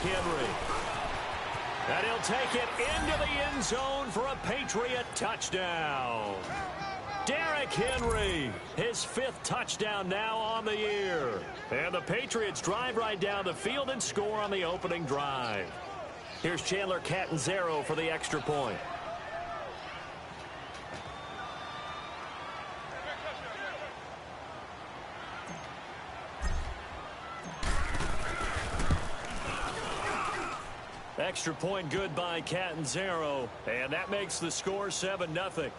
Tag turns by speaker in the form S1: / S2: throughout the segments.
S1: Derrick Henry. And he'll take it into the end zone for a Patriot touchdown. Derrick Henry, his 5th touchdown now on the year. And the Patriots drive right down the field and score on the opening drive. Here's Chandler Catanzaro for the extra point. Extra point good by Catanzaro, and that makes the score 7-0.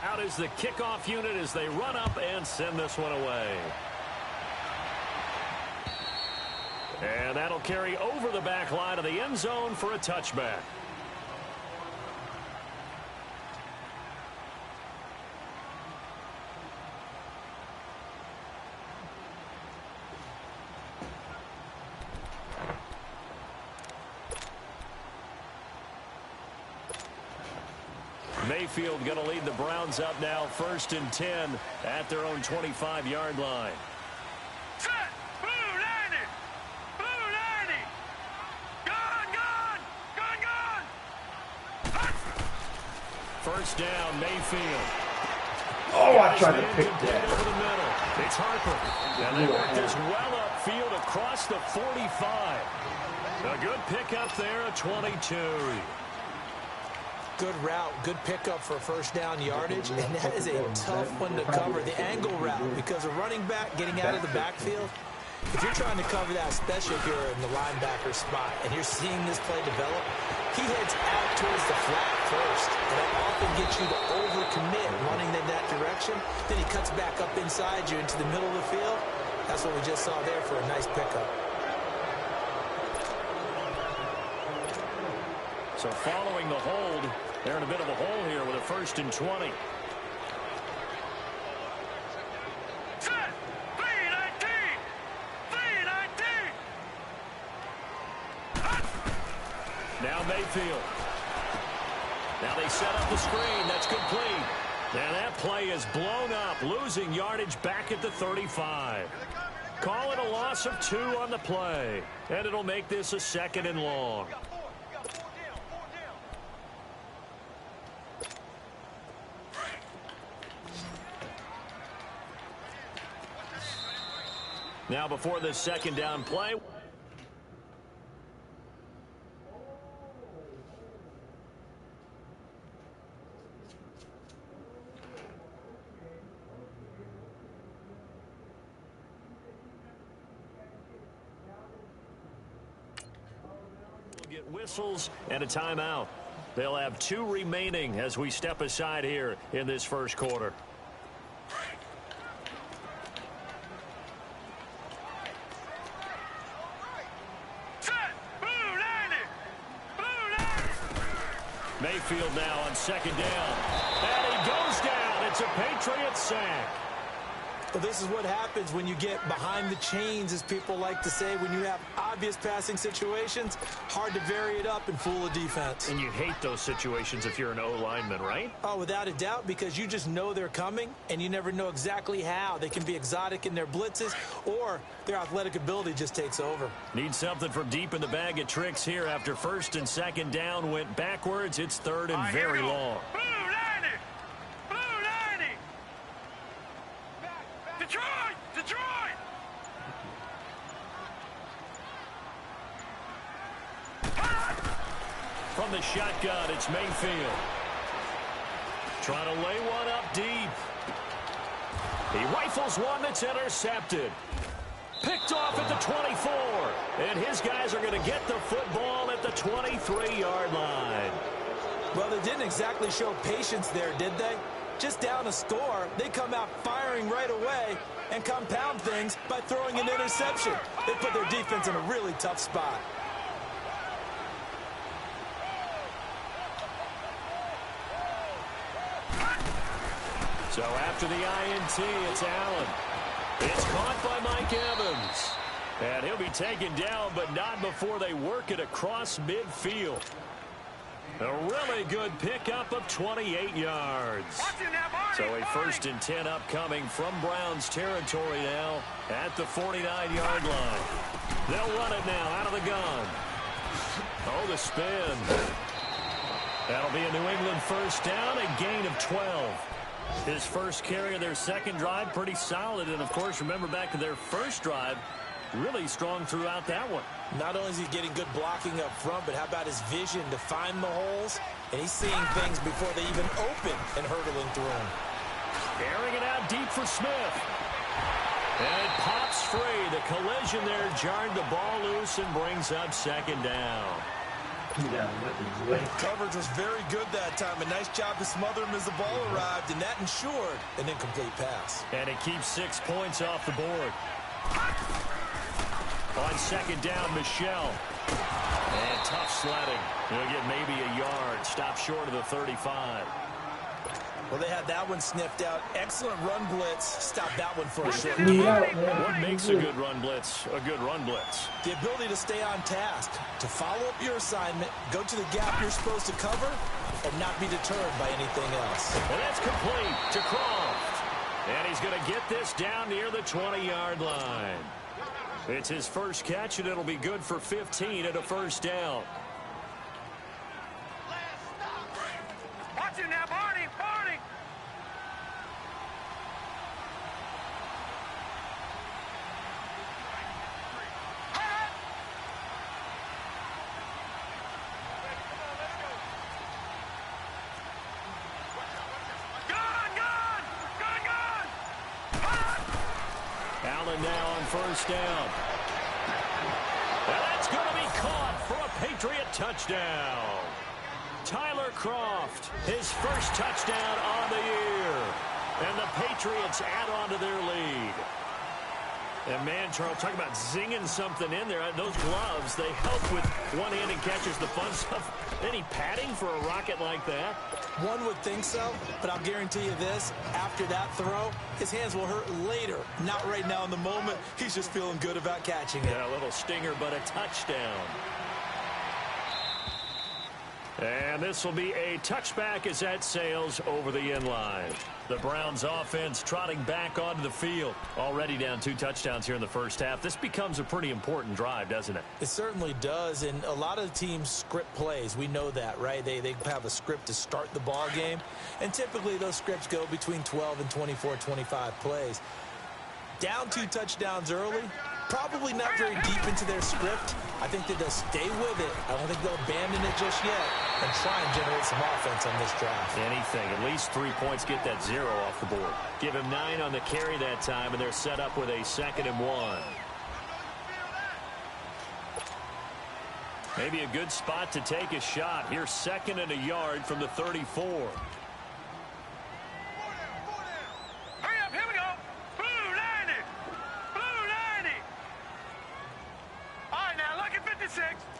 S1: Out is the kickoff unit as they run up and send this one away. And that'll carry over the back line of the end zone for a touchback. Mayfield going to lead the Browns up now, 1st and 10 at their own 25-yard line.
S2: Set! Blue 90! Blue 90! Gone!
S1: First down, Mayfield.
S3: Oh, I tried to pick that.
S1: Over the middle. It's Harper. And they worked this well upfield across the 45. A good pickup there at 22.
S4: Good route, good pickup for first down yardage, and that is a tough one to cover, the angle route, because a running back getting out of the backfield, if you're trying to cover that, especially if you're in the linebacker spot, and you're seeing this play develop, he heads out towards the flat first, and that often gets you to overcommit running in that direction. Then he cuts back up inside you into the middle of the field. That's what we just saw there for a nice pickup.
S1: So following the hold, they're in a bit of a hole here with a 1st and 20.
S2: Set! V19!
S1: Now Mayfield. Now they set up the screen. That's complete. And that play is blown up, losing yardage back at the 35. Call it a loss of 2 on the play. And it'll make this a 2nd and long. Now before the 2nd down play. We'll get whistles and a timeout. They'll have 2 remaining as we step aside here in this first quarter. Mayfield now on 2nd down. And he goes down. It's a Patriot sack.
S4: Well, this is what happens when you get behind the chains, as people like to say, when you have obvious passing situations, hard to vary it up and fool a defense.
S1: And you hate those situations if you're an O-lineman, right?
S4: Oh, without a doubt, because you just know they're coming, and you never know exactly how. They can be exotic in their blitzes, or their athletic ability just takes over.
S1: Need something from deep in the bag of tricks here after 1st and 2nd down went backwards. It's 3rd and very long.
S2: Detroit!
S1: From the shotgun, it's Mayfield. Trying to lay one up deep. He rifles one that's intercepted. Picked off at the 24. And his guys are going to get the football at the 23-yard line.
S4: Well, they didn't exactly show patience there, did they? Just down a score, they come out firing right away and compound things by throwing an interception. They put their defense in a really tough spot.
S1: So after the INT, it's Allen. It's caught by Mike Evans. And he'll be taken down, but not before they work it across midfield. A really good pickup of 28 yards. So a 1st and 10 upcoming from Browns territory now at the 49-yard line. They'll run it now out of the gun. Oh, the spin. That'll be a New England 1st down, a gain of 12. His first carry of their second drive, pretty solid. And, of course, remember back to their first drive, really strong throughout that one.
S4: Not only is he getting good blocking up front, but how about his vision to find the holes? And he's seeing things before they even open and hurdling through them.
S1: Airing it out deep for Smith. And it pops free. The collision there jarred the ball loose and brings up 2nd down.
S4: Coverage was very good that time. A nice job to smother him as the ball arrived, and that ensured an incomplete pass.
S1: And it keeps 6 points off the board. On 2nd down, Michelle. And tough sledding. He'll get maybe a yard. Stop short of the 35.
S4: Well, they had that one sniffed out. Excellent run blitz. Stop that one for a short.
S1: What makes a good run blitz a good run blitz?
S4: The ability to stay on task, to follow up your assignment, go to the gap you're supposed to cover, and not be deterred by anything else.
S1: And that's complete to Croft. And he's going to get this down near the 20-yard line. It's his first catch, and it'll be good for 15 at a 1st down.
S2: Watch it now, Barney, Barney.
S1: Allen now on 1st down. And that's going to be caught for a Patriot touchdown. Tyler Croft, his first touchdown on the year. And the Patriots add on to their lead. And, man, Charles, talk about zinging something in there. Those gloves, they help with one-handed catches, the fun stuff. Any padding for a rocket like that?
S4: One would think so, but I'll guarantee you this. After that throw, his hands will hurt later. Not right now in the moment. He's just feeling good about catching it.
S1: Yeah, a little stinger, but a touchdown. And this will be a touchback as that sails over the end line. The Browns offense trotting back onto the field. Already down 2 touchdowns here in the first half. This becomes a pretty important drive, doesn't it?
S4: It certainly does, and a lot of teams script plays. We know that, right? They have a script to start the ball game, and typically those scripts go between 12 and 24, 25 plays. Down 2 touchdowns early, probably not very deep into their script. I think that they'll stay with it. I don't think they'll abandon it just yet and try and generate some offense on this drive.
S1: Anything. At least 3 points, get that 0 off the board. Give him 9 on the carry that time, and they're set up with a 2nd and 1. Maybe a good spot to take a shot. Here's 2nd and a yard from the 34.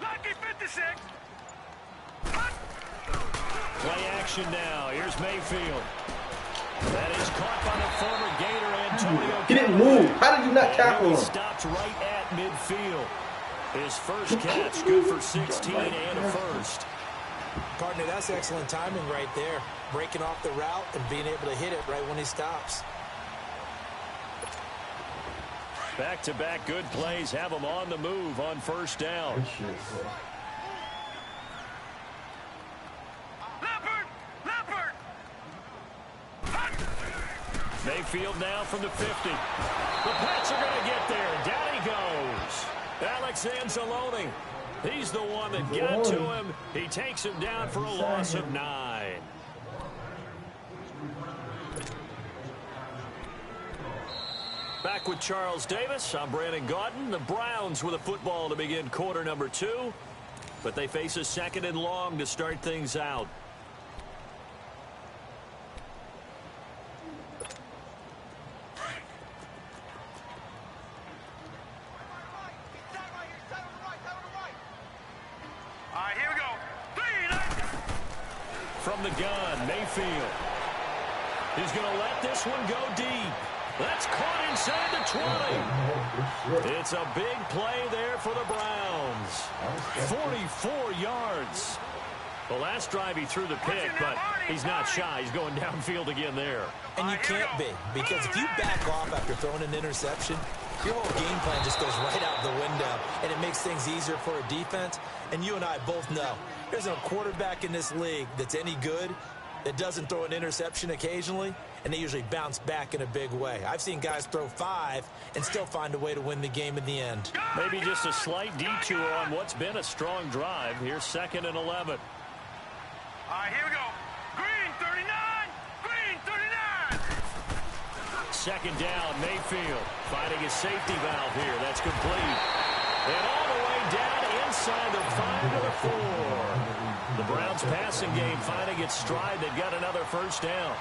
S2: Lucky 56.
S1: Play action now. Here's Mayfield. That is caught by the former Gator Antonio.
S3: He didn't move. How did you not tackle him?
S1: He stopped right at midfield. His first catch, good for 16 and a 1st.
S4: Partner, that's excellent timing right there. Breaking off the route and being able to hit it right when he stops.
S1: Back-to-back good plays have him on the move on 1st down. Mayfield now from the 50. The Pats are going to get there. Down he goes. Alex Anzalone. He's the one that got to him. He takes him down for a loss of 9. Back with Charles Davis. I'm Brandon Gaudin. The Browns with a football to begin quarter number 2. But they face a 2nd and long to start things out.
S2: All right, here we go.
S1: From the gun, Mayfield. He's going to let this one go deep. That's caught inside the 20. It's a big play there for the Browns. 44 yards. The last drive he threw the pick, but he's not shy. He's going downfield again there.
S4: And you can't be, because if you back off after throwing an interception, your whole game plan just goes right out the window, and it makes things easier for a defense. And you and I both know there's a quarterback in this league that's any good that doesn't throw an interception occasionally, and they usually bounce back in a big way. I've seen guys throw 5 and still find a way to win the game in the end.
S1: Maybe just a slight detour on what's been a strong drive. Here's 2nd and 11.
S2: All right, here we go. Green 39. Green 39.
S1: 2nd down, Mayfield finding his safety valve here. That's complete. And all the way down inside the 5 to the 4. The Browns passing game finding its stride. They've got another first down.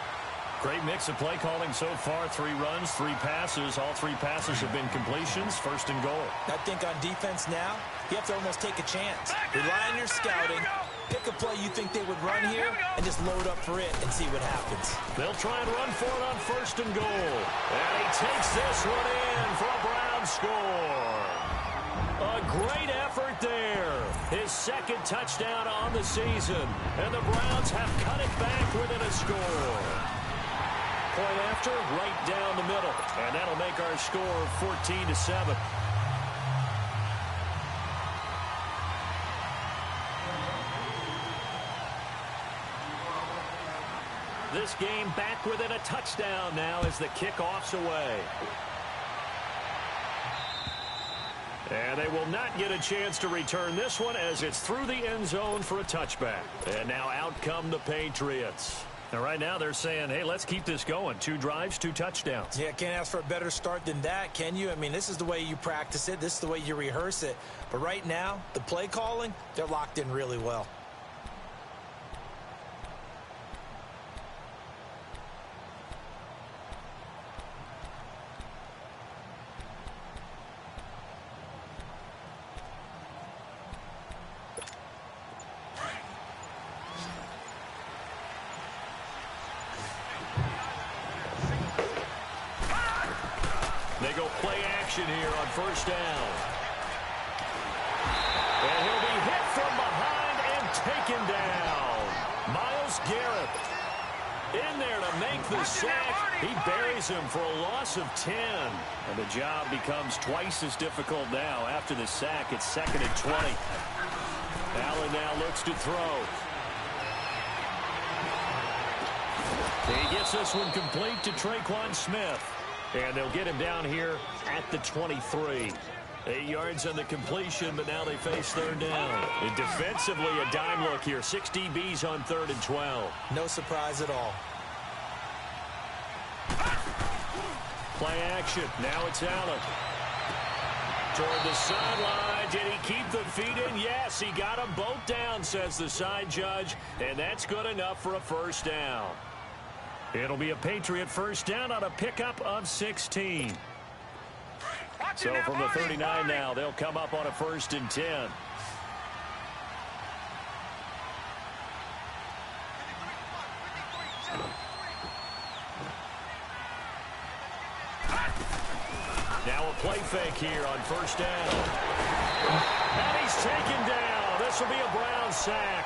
S1: Great mix of play calling so far. 3 runs, 3 passes. All 3 passes have been completions. 1st and goal.
S4: I think on defense now, you have to almost take a chance. Rely on your scouting. Pick a play you think they would run here and just load up for it and see what happens.
S1: They'll try and run for it on 1st and goal. And he takes this one in for a Browns score. A great effort there. His 2nd touchdown on the season. And the Browns have cut it back within a score. Point after, right down the middle. And that'll make our score 14-7. This game back within a touchdown now as the kickoff's away. And they will not get a chance to return this one as it's through the end zone for a touchback. And now out come the Patriots. Now right now they're saying, hey, let's keep this going. 2 drives, 2 touchdowns.
S4: Yeah, can't ask for a better start than that, can you? I mean, this is the way you practice it. This is the way you rehearse it. But right now, the play calling, they're locked in really well.
S1: They go play action here on 1st down. And he'll be hit from behind and taken down. Myles Garrett in there to make the sack. He buries him for a loss of 10. And the job becomes twice as difficult now. After the sack, it's 2nd and 20. Allen now looks to throw. He gets this one complete to Traquan Smith. And they'll get him down here at the 23. 8 yards on the completion, but now they face 3rd down. And defensively, a dime look here. 6 DBs on 3rd and 12.
S4: No surprise at all.
S1: Play action. Now it's Allen. Toward the sideline. Did he keep the feet in? Yes, he got them both down, says the side judge. And that's good enough for a 1st down. It'll be a Patriot 1st down on a pickup of 16. So from the 39 now, they'll come up on a 1st and 10. Now a play fake here on 1st down. And he's taken down. This will be a Brown sack.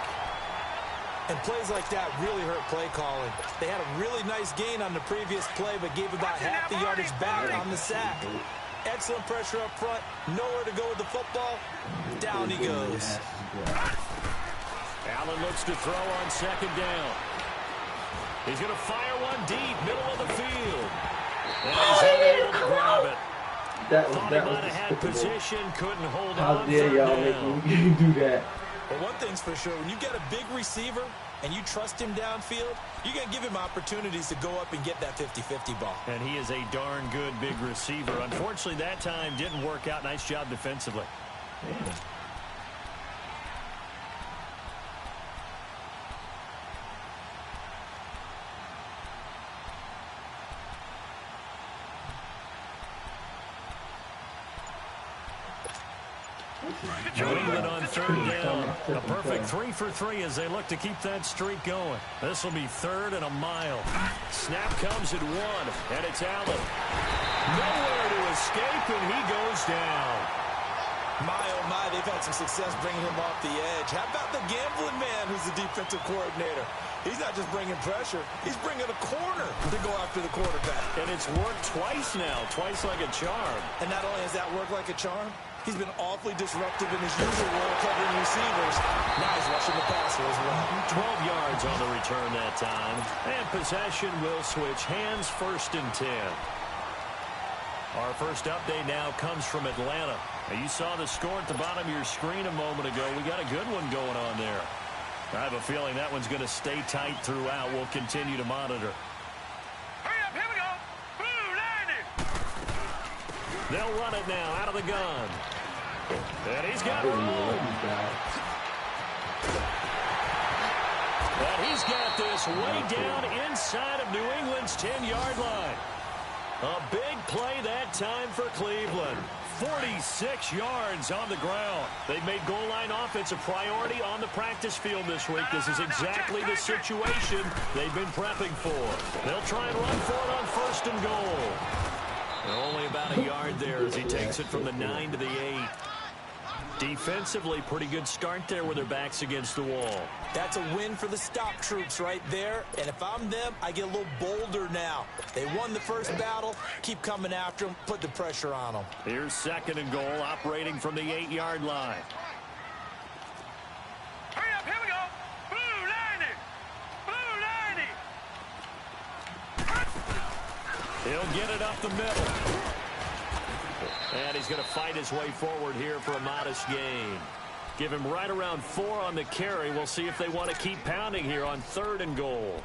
S4: And plays like that really hurt play calling. They had a really nice gain on the previous play, but gave about half the yardage back on the sack. Excellent pressure up front. Nowhere to go with the football. Down he goes.
S1: Allen looks to throw on 2nd down. He's going to fire one deep, middle of the field. And he's able to grab it. Thought he might have had position, couldn't hold on.
S3: How dare y'all make me do that?
S4: But one thing's for sure, when you get a big receiver and you trust him downfield, you're going to give him opportunities to go up and get that 50-50 ball.
S1: And he is a darn good big receiver. Unfortunately, that time didn't work out. Nice job defensively.
S3: Yeah.
S1: New England on third down. A perfect 3 for 3 as they look to keep that streak going. This will be 3rd and a mile. Snap comes at 1, and it's Allen. Nowhere to escape, and he goes down.
S4: My, oh my, they've had some success bringing him off the edge. How about the gambling man who's the defensive coordinator? He's not just bringing pressure. He's bringing a corner to go after the quarterback.
S1: And it's worked twice now, twice like a charm.
S4: And not only has that worked like a charm, he's been awfully disruptive in his usual role covering receivers. Now he's rushing the passer as well.
S1: 12 yards on the return that time. And possession will switch hands, 1st and 10. Our first update now comes from Atlanta. Now, you saw the score at the bottom of your screen a moment ago. We got a good one going on there. I have a feeling that one's going to stay tight throughout. We'll continue to monitor.
S2: Hurry up, here we go. Blue 90.
S1: They'll run it now out of the gun. And he's got room. But he's got this way down inside of New England's 10-yard line. A big play that time for Cleveland. 46 yards on the ground. They've made goal line offense a priority on the practice field this week. This is exactly the situation they've been prepping for. They'll try and run for it on 1st and goal. And only about a yard there as he takes it from the 9 to the 8. Defensively, pretty good start there with their backs against the wall.
S4: That's a win for the stop troops right there. And if I'm them, I get a little bolder now. They won the first battle. Keep coming after them. Put the pressure on them.
S1: Here's 2nd and goal, operating from the 8-yard line.
S2: Hurry up, here we go. Blue 90. Blue 90.
S1: He'll get it up the middle. And he's going to fight his way forward here for a modest gain. Give him right around 4 on the carry. We'll see if they want to keep pounding here on 3rd and goal.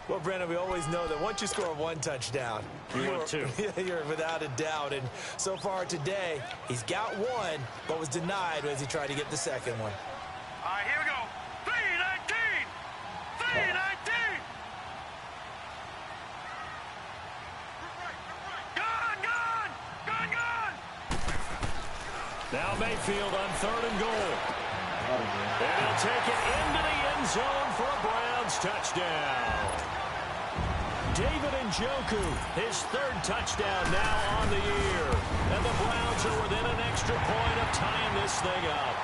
S4: Well, Brandon, we always know that once you score 1 touchdown,
S1: want 2.
S4: You're without a doubt. And so far today, he's got 1, but was denied as he tried to get the 2nd one.
S2: All right, here we go. 319. 319.
S1: Now Mayfield on 3rd and goal. And he'll take it into the end zone for a Browns touchdown. David Njoku, his 3rd touchdown now on the year. And the Browns are within an extra point of tying this thing up.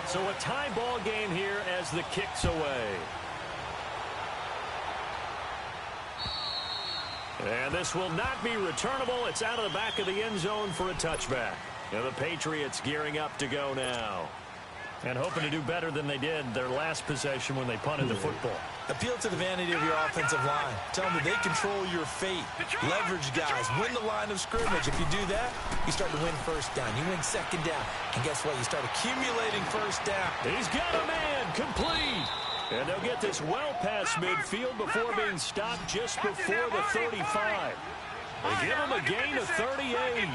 S1: So a tie ball game here as the kick's away. And this will not be returnable. It's out of the back of the end zone for a touchback. And the Patriots gearing up to go now. And hoping to do better than they did their last possession when they punted the football.
S4: Appeal to the vanity of your offensive line. Tell them that they control your fate. Leverage guys. Win the line of scrimmage. If you do that, you start to win 1st down. You win 2nd down. And guess what? You start accumulating 1st down.
S1: He's got a man. Complete. And they'll get this well past midfield before being stopped just before the 35. They give him a gain of 38.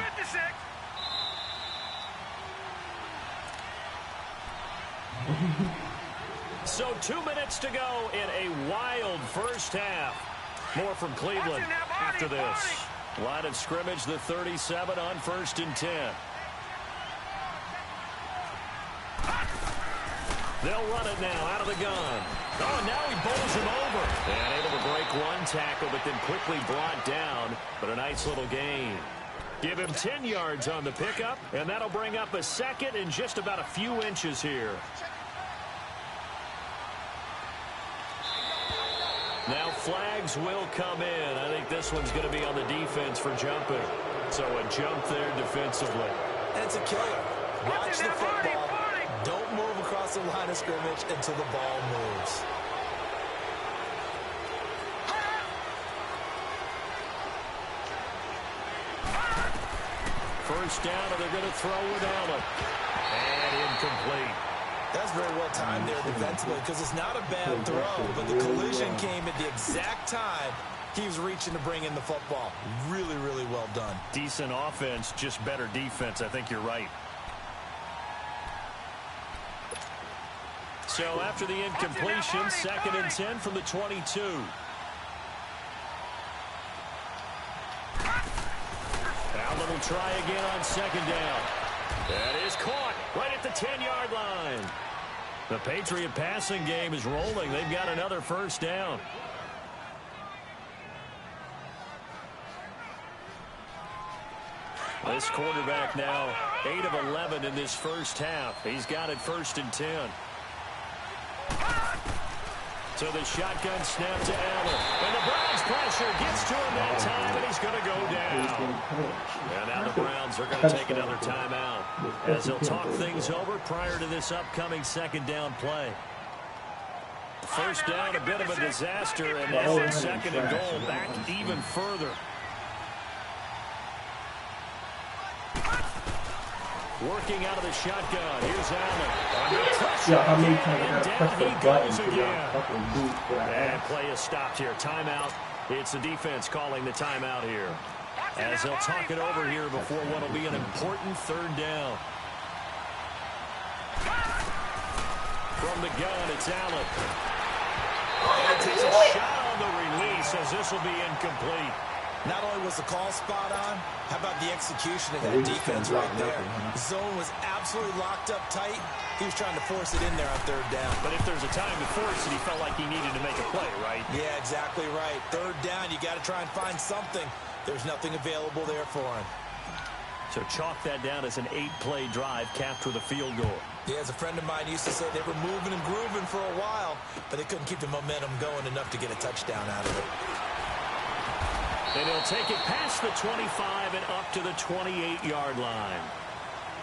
S1: So 2 minutes to go in a wild first half. More from Cleveland after this. Line of scrimmage, the 37 on 1st and 10. They'll run it now out of the gun. Oh, now he bowls him over. And able to break 1 tackle, but then quickly brought down. But a nice little gain. Give him 10 yards on the pickup, and that'll bring up a 2nd and just about a few inches here. Now flags will come in. I think this one's going to be on the defense for jumping. So a jump there defensively.
S4: And it's a killer. Watch the football. Don't move across the line of scrimmage until the ball moves.
S1: First down, and they're going to throw with Allen. And incomplete.
S4: That's very well timed there defensively because it's not a bad throw, but the collision came at the exact time he was reaching to bring in the football. Really, really well done.
S1: Decent offense, just better defense. I think you're right. So after the incompletion, 2nd and 10 from the 22. Allen will try again on 2nd down. That is caught right at the 10-yard line. The Patriot passing game is rolling. They've got another 1st down. This quarterback now 8 of 11 in this 1st half. He's got it 1st and 10. So the shotgun snap to Allen. And the Browns pressure gets to him that time, and he's going to go down. And now the Browns are going to take another timeout as they'll talk things over prior to this upcoming 2nd down play. 1st down, a bit of a disaster, and now on 2nd and goal, back even further. Working out of the shotgun. Here's Allen. Under pressure.
S3: Yeah, how many times I gotta press the button to
S1: again.
S3: fucking boot for that
S1: And
S3: ass?
S1: play is stopped here. Timeout. It's the defense calling the timeout here. As they'll talk it over here before what will be an important 3rd down. From the gun, it's Allen. And he takes a shot on the release as this will be incomplete.
S4: Not only was the call spot on, how about the execution of that defense right there? The zone was absolutely locked up tight. He was trying to force it in there on 3rd down.
S1: But if there's a time to force it, he felt like he needed to make a play, right?
S4: Yeah, exactly right. 3rd down, you got to try and find something. There's nothing available there for him.
S1: So chalk that down as an 8-play drive capped with a field goal.
S4: Yeah, as a friend of mine used to say, they were moving and grooving for a while, but they couldn't keep the momentum going enough to get a touchdown out of it.
S1: And he'll take it past the 25 and up to the 28-yard line.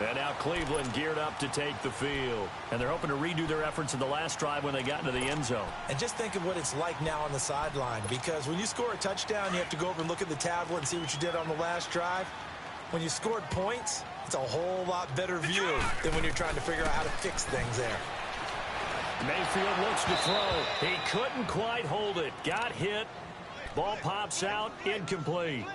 S1: And now Cleveland geared up to take the field. And they're hoping to redo their efforts in the last drive when they got into the end zone.
S4: And just think of what it's like now on the sideline, because when you score a touchdown, you have to go over and look at the tablet and see what you did on the last drive. When you scored points, it's a whole lot better view than when you're trying to figure out how to fix things there.
S1: Mayfield looks to throw. He couldn't quite hold it. Got hit. Ball pops out, incomplete.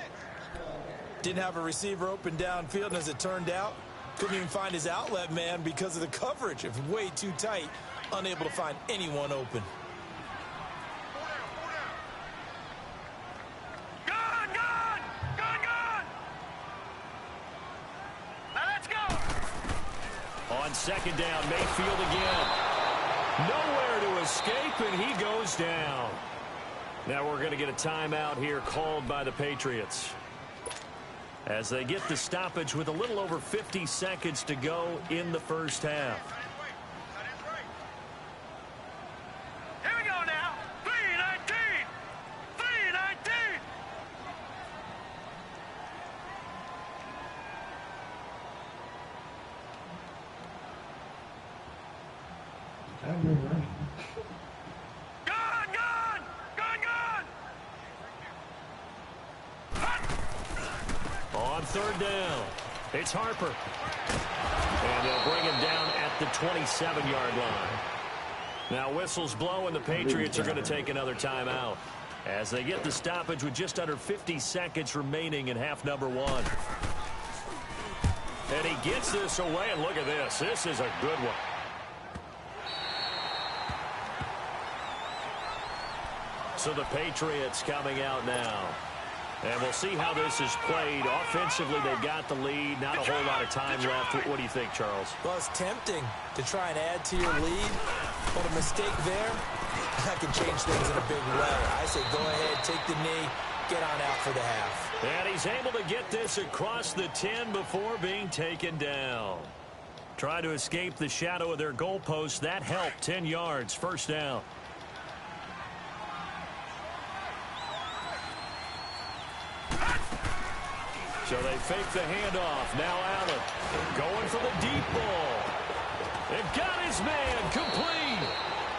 S4: Didn't have a receiver open downfield, and as it turned out, couldn't even find his outlet man because of the coverage. It was way too tight, unable to find anyone open.
S2: Gun! Gun! Gun! Gun! Now let's go!
S1: On 2nd down, Mayfield again. Nowhere to escape, and he goes down. Now we're going to get a timeout here called by the Patriots as they get the stoppage with a little over 50 seconds to go in the 1st half.
S2: Here we go now. 3:19. 3:19.
S3: I've been running.
S2: Gun! Gun! Gun! Gun!
S1: On 3rd down, it's Harper. And they'll bring him down at the 27-yard line. Now whistles blow, and the Patriots are going to take another timeout as they get the stoppage with just under 50 seconds remaining in half number 1. And he gets this away, and look at this. This is a good one. So the Patriots coming out now. And we'll see how this is played. Offensively, they've got the lead. Not a whole lot of time left. What do you think, Charles?
S4: Well, it's tempting to try and add to your lead, but a mistake there, that can change things in a big way. I say go ahead, take the knee, get on out for the half.
S1: And he's able to get this across the 10 before being taken down. Try to escape the shadow of their goalpost. That helped. 10 yards, 1st down. So they fake the handoff. Now Allen going for the deep ball. They've got his man complete.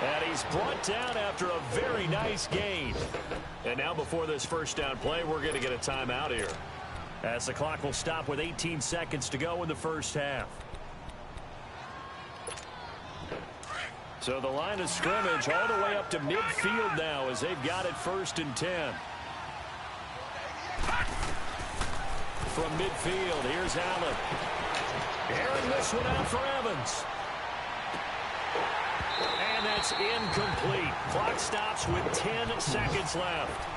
S1: And he's brought down after a very nice gain. And now before this 1st down play, we're going to get a timeout here, as the clock will stop with 18 seconds to go in the 1st half. So the line of scrimmage all the way up to midfield now as they've got it 1st and 10. From midfield, here's Allen. Airing this one out for Evans. And that's incomplete. Clock stops with 10 seconds left.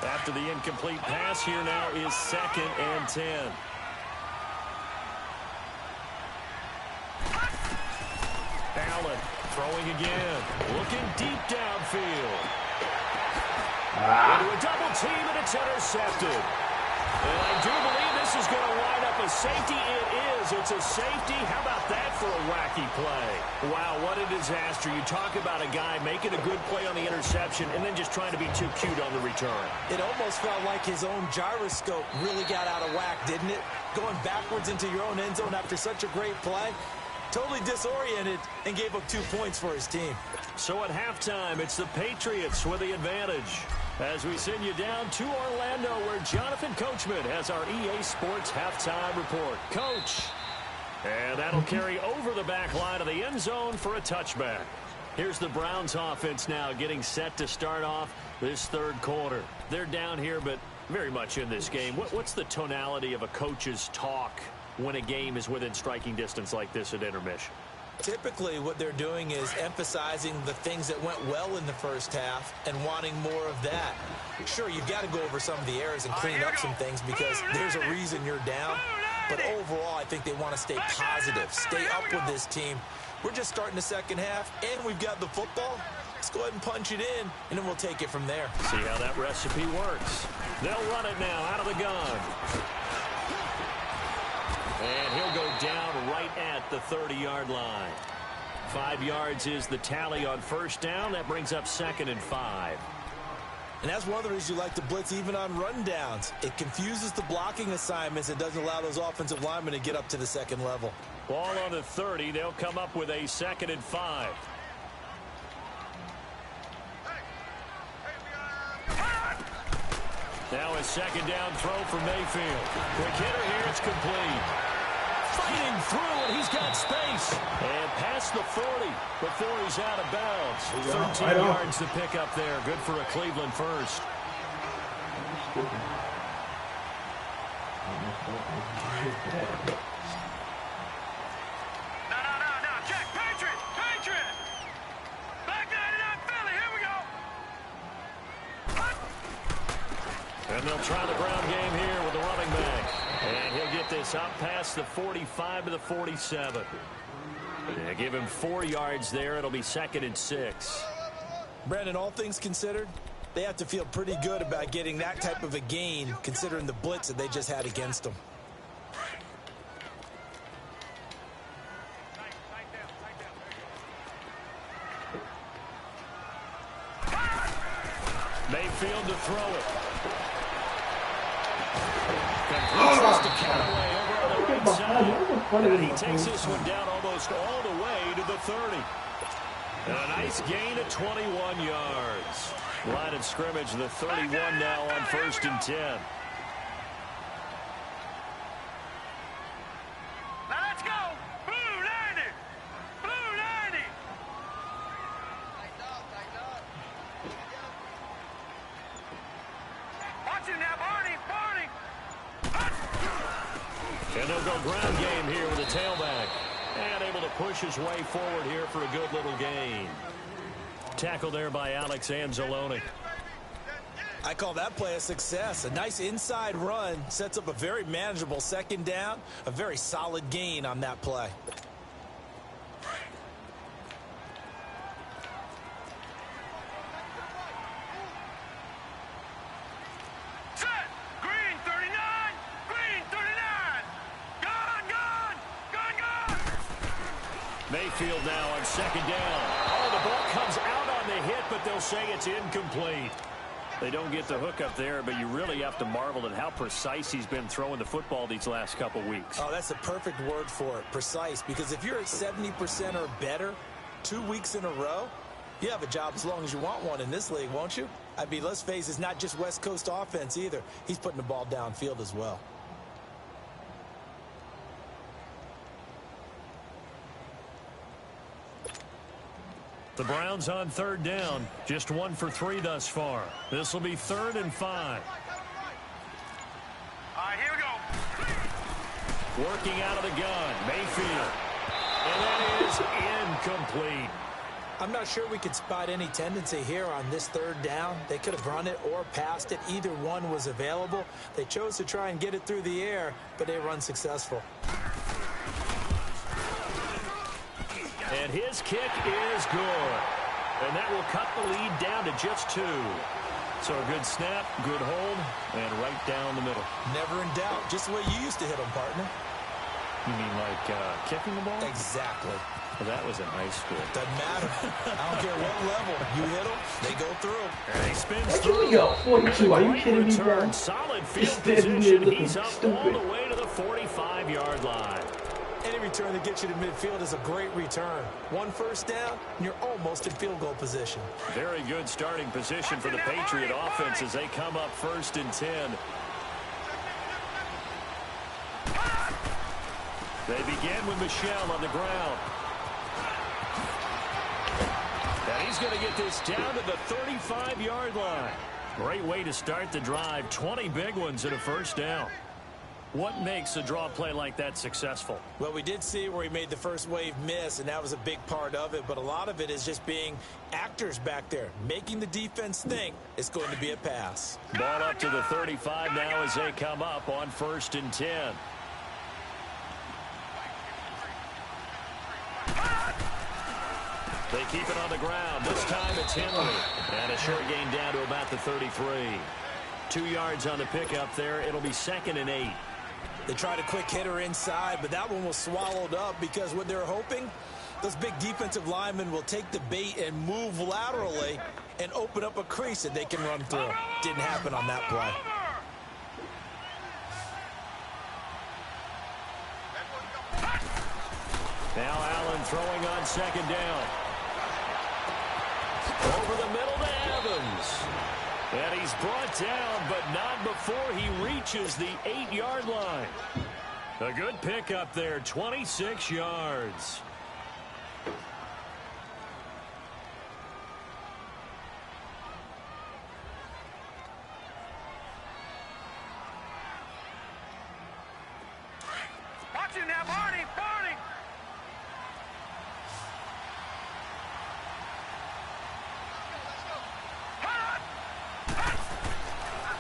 S1: After the incomplete pass, here now is 2nd and 10. Allen throwing again. Looking deep downfield. Into a double team, and it's intercepted. And I do believe this is going to wind up a safety. It is. It's a safety. How about that for a wacky play? Wow, what a disaster. You talk about a guy making a good play on the interception and then just trying to be too cute on the return.
S4: It almost felt like his own gyroscope really got out of whack, didn't it? Going backwards into your own end zone after such a great play. Totally disoriented and gave up 2 points for his team.
S1: So at halftime, it's the Patriots with the advantage. As we send you down to Orlando, where Jonathan Coachman has our EA Sports halftime report. Coach. And that'll carry over the back line of the end zone for a touchback. Here's the Browns offense now getting set to start off this third quarter. They're down here, but very much in this game. What's the tonality of a coach's talk when a game is within striking distance like this at intermission?
S4: Typically, what they're doing is emphasizing the things that went well in the first half and wanting more of that. Sure, you've got to go over some of the errors and clean up some things because there's a reason you're down. But overall, I think they want to stay positive, stay up with this team. We're just starting the second half, and we've got the football. Let's go ahead and punch it in, and then we'll take it from there.
S1: See how that recipe works. They'll run it now out of the gun. And he'll go down right at the 30-yard line. 5 yards is the tally on first down. That brings up 2nd and 5.
S4: And that's one of the reasons you like to blitz even on rundowns. It confuses the blocking assignments. It doesn't allow those offensive linemen to get up to the second level.
S1: Ball on the 30. They'll come up with a 2nd and 5. Now a second down throw for Mayfield. Quick hitter here. It's complete. Fighting through, and he's got space. And past the 40 before he's out of bounds. 13 yards to pick up there. Good for a Cleveland first.
S2: No, check. Patriot. Back 99 Philly. Here we go.
S1: And they'll try the ground game here with the running back. And he'll get this up past the 45 to the 47. They give him 4 yards there. It'll be 2nd and 6.
S4: Brandon, all things considered, they have to feel pretty good about getting that type of a gain considering the blitz that they just had against them.
S1: Mayfield to throw it. Completes to Callaway over on the right side. And he takes this one down almost all the way to the 30. And a nice gain of 21 yards. Line of scrimmage, the 31 now on 1st and 10.
S2: Now let's go. Blue 90. Blue 90. Watch it now, Barney.
S1: And they'll go ground game here with a tailback. And able to push his way forward here for a good little gain. Tackle there by Alex Anzalone.
S4: I call that play a success. A nice inside run sets up a very manageable second down. A very solid gain on that play.
S1: Mayfield now on 2nd down. Oh, the ball comes out on the hit, but they'll say it's incomplete. They don't get the hook up there, but you really have to marvel at how precise he's been throwing the football these last couple weeks.
S4: Oh, that's a perfect word for it, precise, because if you're at 70% or better 2 weeks in a row, you have a job as long as you want one in this league, won't you? I mean, let's face it, it's not just West Coast offense either. He's putting the ball downfield as well.
S1: The Browns on 3rd down. Just 1 for 3 thus far. This will be 3rd and 5.
S2: All right, here we go.
S1: Working out of the gun. Mayfield. And that is incomplete.
S4: I'm not sure we could spot any tendency here on this third down. They could have run it or passed it. Either one was available. They chose to try and get it through the air, but they were unsuccessful.
S1: And his kick is good. And that will cut the lead down to just 2. So a good snap, good hold, and right down the middle.
S4: Never in doubt. Just the way you used to hit them, partner.
S1: You mean like kicking the ball?
S4: Exactly.
S1: Well, that was in high school.
S4: Doesn't matter. I don't care what level. You hit them, they go through.
S1: And he spins
S3: Here we
S1: through.
S3: go, 42. Are you kidding me, bro?
S1: Return, solid field
S3: standing there
S1: position.
S3: looking
S1: He's up
S3: stupid.
S1: all the way to the 45-yard line.
S4: Any return that gets you to midfield is a great return. One first down, and you're almost in field goal position.
S1: Very good starting position for the Patriot offense as they come up 1st and 10. They begin with Michel on the ground. And he's going to get this down to the 35-yard line. Great way to start the drive. 20 big ones and a first down. What makes a draw play like that successful?
S4: Well, we did see where he made the first wave miss, and that was a big part of it. But a lot of it is just being actors back there, making the defense think it's going to be a pass.
S1: Ball up to the 35 now as they come up on 1st and 10. They keep it on the ground. This time it's Henry. And a short gain down to about the 33. 2 yards on the pickup there. It'll be 2nd and 8.
S4: They tried a quick hitter inside, but that one was swallowed up because what they're hoping, those big defensive linemen will take the bait and move laterally and open up a crease that they can run through. Didn't happen on that play.
S1: Now Allen throwing on 2nd down. Over the middle to Evans. And he's brought down, but not before he reaches the 8-yard line. A good pickup there, 26 yards.
S2: Watch it now, Barney! Barney!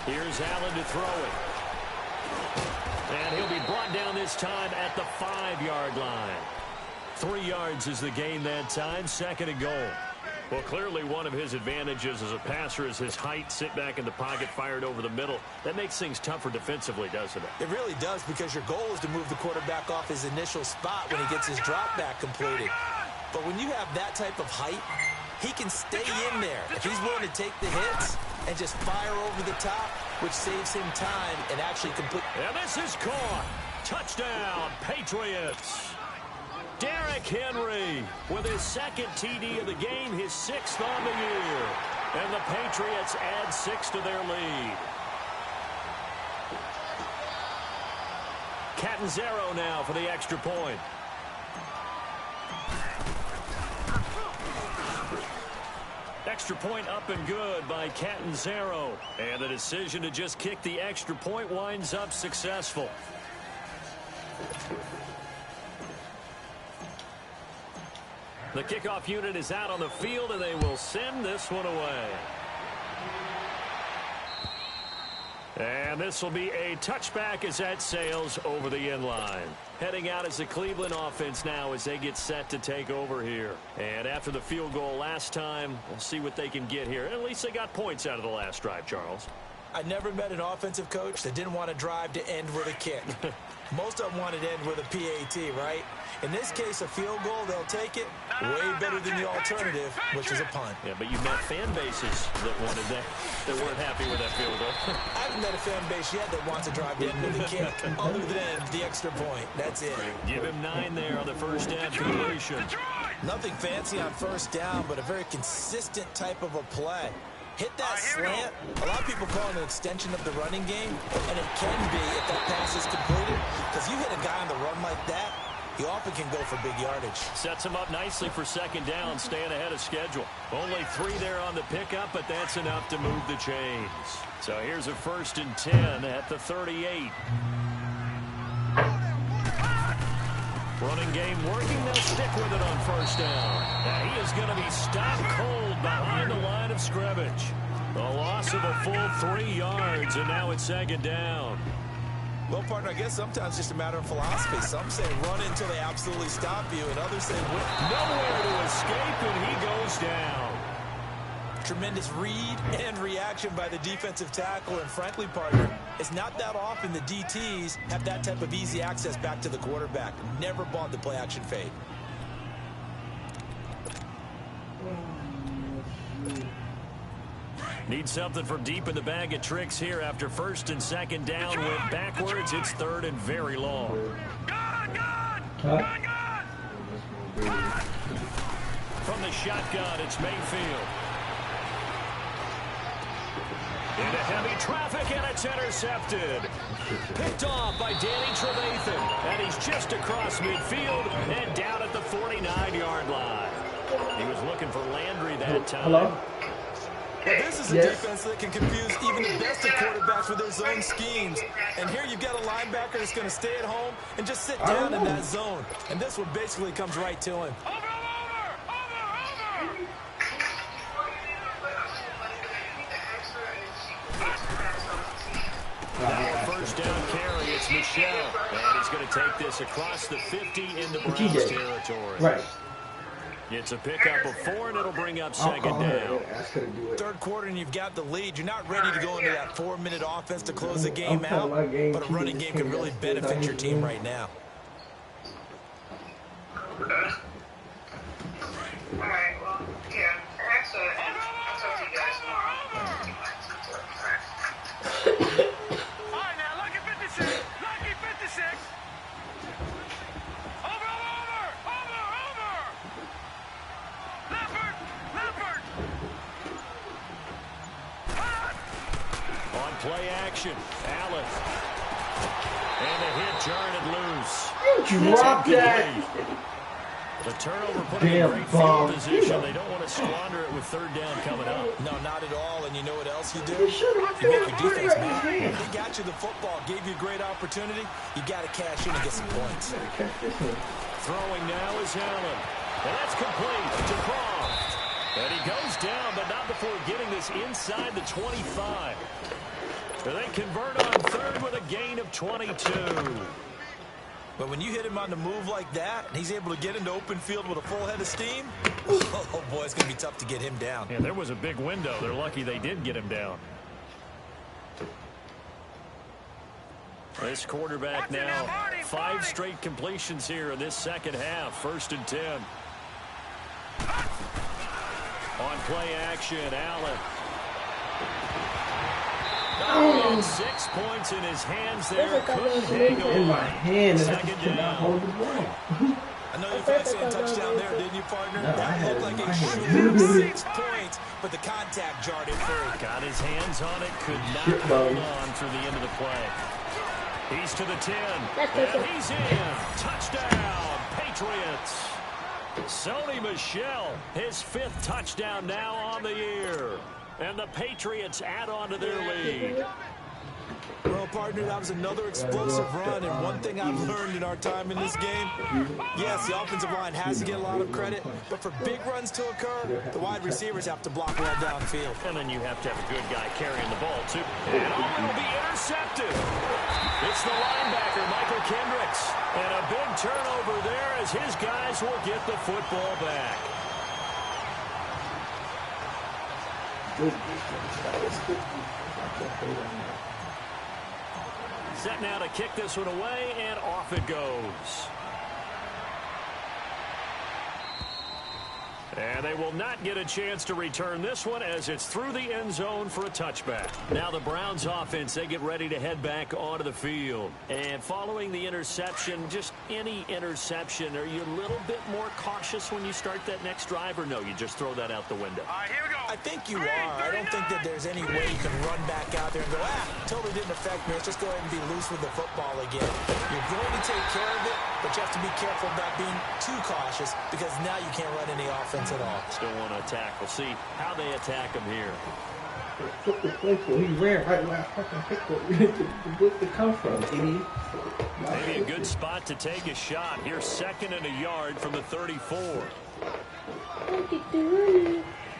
S1: Here's Allen to throw it. And he'll be brought down this time at the 5-yard line. 3 yards is the gain that time, 2nd and goal. Well, clearly one of his advantages as a passer is his height, sit back in the pocket, fired over the middle. That makes things tougher defensively, doesn't it?
S4: It really does, because your goal is to move the quarterback off his initial spot when he gets his drop back completed. But when you have that type of height, he can stay in there if he's willing to take the hits and just fire over the top, which saves him time and actually complete.
S1: And this is caught. Touchdown, Patriots. Derrick Henry with his 2nd TD of the game, his 6th on the year. And the Patriots add 6 to their lead. Catanzaro now for the extra point. Extra point up and good by Catanzaro. And the decision to just kick the extra point winds up successful. The kickoff unit is out on the field, and they will send this one away. And this will be a touchback as that sails over the end line. Heading out is the Cleveland offense now as they get set to take over here. And after the field goal last time, we'll see what they can get here. At least they got points out of the last drive, Charles.
S4: I never met an offensive coach that didn't want to drive to end with a kick. Most of them wanted to end with a PAT, right? In this case, a field goal, they'll take it. Way better than the alternative, which is a punt.
S1: Yeah, but you've met fan bases that wanted that weren't happy with that field goal.
S4: I haven't met a fan base yet that wants to drive to end with a kick, other than the extra point. That's it.
S1: Give him 9 there on the first down completion.
S4: Nothing fancy on first down, but a very consistent type of a play. Hit that slant. A lot of people call it an extension of the running game, and it can be if that pass is completed, because you hit a guy on the run like that, he often can go for big yardage.
S1: Sets him up nicely for second down, staying ahead of schedule. Only 3 there on the pickup, but that's enough to move the chains. So here's a 1st and 10 at the 38. Running game working. They'll stick with it on first down. Now he is going to be stopped cold behind the line of scrimmage. A loss of a full 3 yards, and now it's second down.
S4: Well, partner, I guess sometimes it's just a matter of philosophy. Some say run until they absolutely stop you, and others say whip.
S1: Nowhere to escape, and he goes down.
S4: Tremendous read and reaction by the defensive tackle, and frankly, partner, it's not that often the DTs have that type of easy access back to the quarterback. Never bought the play-action fade.
S1: Need something from deep in the bag of tricks here after first and second down went backwards. It's third and very long. From the shotgun, it's Mayfield. Into heavy traffic, and it's intercepted. Picked off by Danny Trevathan, and he's just across midfield and down at the 49-yard line. He was looking for Landry that time.
S3: Hello?
S4: Well, this is a defense that can confuse even the best of quarterbacks with their zone schemes. And here you've got a linebacker that's going to stay at home and just sit down in that zone. And this one basically comes right to him.
S1: Now a first down carry, it's Michelle. And he's going to take this across the 50 into Browns territory.
S3: Right.
S1: It's a pickup of 4, and it'll bring up second down.
S4: Third quarter, and you've got the lead. You're not ready to go into that 4-minute offense to close the game out, but a running game could really benefit your team right now.
S5: All right, well, yeah, actually, I'll talk to you guys tomorrow.
S2: All right, now, lucky 56. Lucky 56.
S1: On play action, Allen. And a hit, jarred it loose.
S3: Drop that.
S1: The turnover put him in great field position. They don't want to squander it with third down coming up.
S4: No, not at all. And you know what else you do? You make your defense mad. They got you the football, gave you a great opportunity. You got to cash in and get some points.
S1: Throwing now is Allen. And that's complete to Croft. And he goes down, but not before getting this inside the 25. And they convert on third with a gain of 22.
S4: But when you hit him on the move like that, and he's able to get into open field with a full head of steam, oh boy, it's going to be tough to get him down.
S1: Yeah, there was a big window. They're lucky they did get him down. This quarterback now, 5 straight completions here in this second half. 1st and 10. On play action, Allen. Oh, 6 points in his hands there. Couldn't hang on.
S3: In my hand, and I
S1: Second
S3: could not
S1: down.
S3: hold the ball.
S4: I know you fancy a touchdown there, didn't you, partner?
S3: No,
S4: that looked like it should
S3: had
S4: have 6 points, but the contact jarred it free.
S1: Got his hands on it, could not hold on through the end of the play. He's to the 10, and he's in. Touchdown, Patriots. Sony Michel, his 5th touchdown now on the year. And the Patriots add on to their lead.
S4: Well, partner, that was another explosive run, and one thing I've learned in our time in this game, yes, the offensive line has to get a lot of credit, but for big runs to occur, the wide receivers have to block well downfield.
S1: And then you have to have a good guy carrying the ball, too. And will be intercepted. It's the linebacker, Michael Kendricks. And a big turnover there as his guys will get the football back. Set now to kick this one away, and off it goes. And they will not get a chance to return this one as it's through the end zone for a touchback. Now the Browns offense, they get ready to head back onto the field. And following the interception, just any interception, are you a little bit more cautious when you start that next drive, or no, you just throw that out the window?
S2: All right, here we go.
S4: I think you are. I don't think that there's any way you can run back out there and go, totally didn't affect me. Let's just go ahead and be loose with the football again. You're going to take care of it, but you have to be careful about being too cautious because now you can't run any offense at all.
S1: Still want to attack. We'll see how they attack him here.
S3: Took the play for. He ran right where I fucking picked the blitz to come from, idiot.
S1: Maybe a good spot to take a shot. Here's 2nd and a yard from the 34.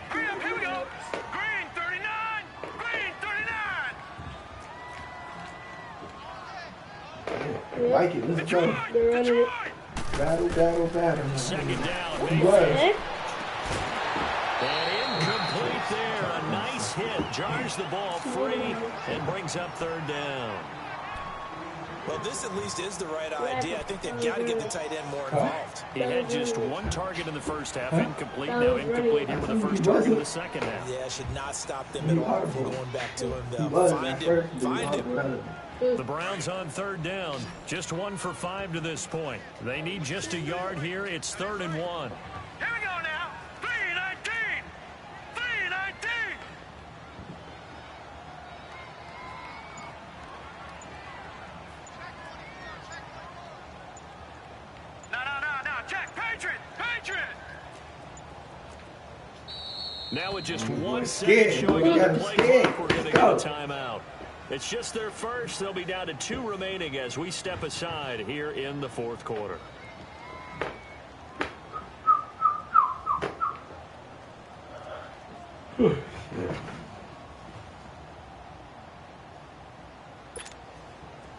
S2: Hurry up, here we go. Green 39. Green 39.
S3: Like it. Let's go.
S2: Detroit.
S3: Battle.
S1: 2nd down. Mayfield. And incomplete there. A nice hit. Jars the ball free and brings up 3rd down.
S4: Well, this at least is the right idea. I think they've got to get the tight end more involved.
S1: He had just 1 target in the first half. Incomplete. Now incomplete here with the first target in the second half.
S4: Yeah, should not stop them at all if we're going back to him. Find him.
S1: The Browns on 3rd down. Just 1 for 5 to this point. They need just a yard here. It's 3rd and 1.
S2: Here we go now. 319. 319. No. Check. Patriot.
S1: Now with just 1 second showing on the play clock, we're going to get a timeout. It's just their first. They'll be down to 2 remaining as we step aside here in the 4th quarter.